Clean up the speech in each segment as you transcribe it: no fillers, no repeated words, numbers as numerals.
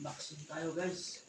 Unboxing tayo guys.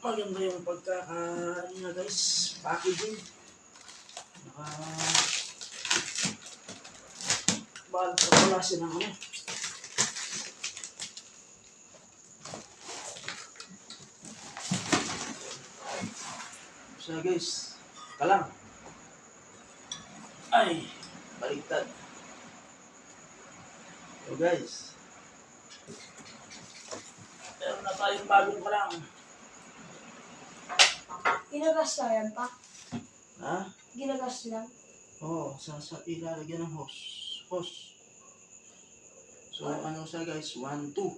Maganda yung niya guys, packaging. Bahal sa klase ng ano. So guys, kalang. Ay, baliktad. So guys, meron na tayong bagong kalang. Ginagas na yan pa? Ha? Ginagas lang? Oo, sa ilalagyan ng hose. So ano siya guys, 1, 2.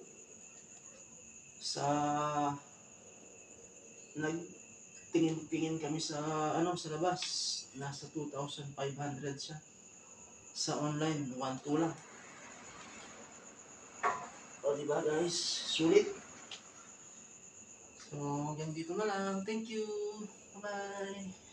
Sa nagtingin-tingin kami sa sa labas, nasa 2,500 siya. Sa online, 1, 2 lang. O diba guys, sulit. So hanggang dito na lang. Thank you. Bye-bye.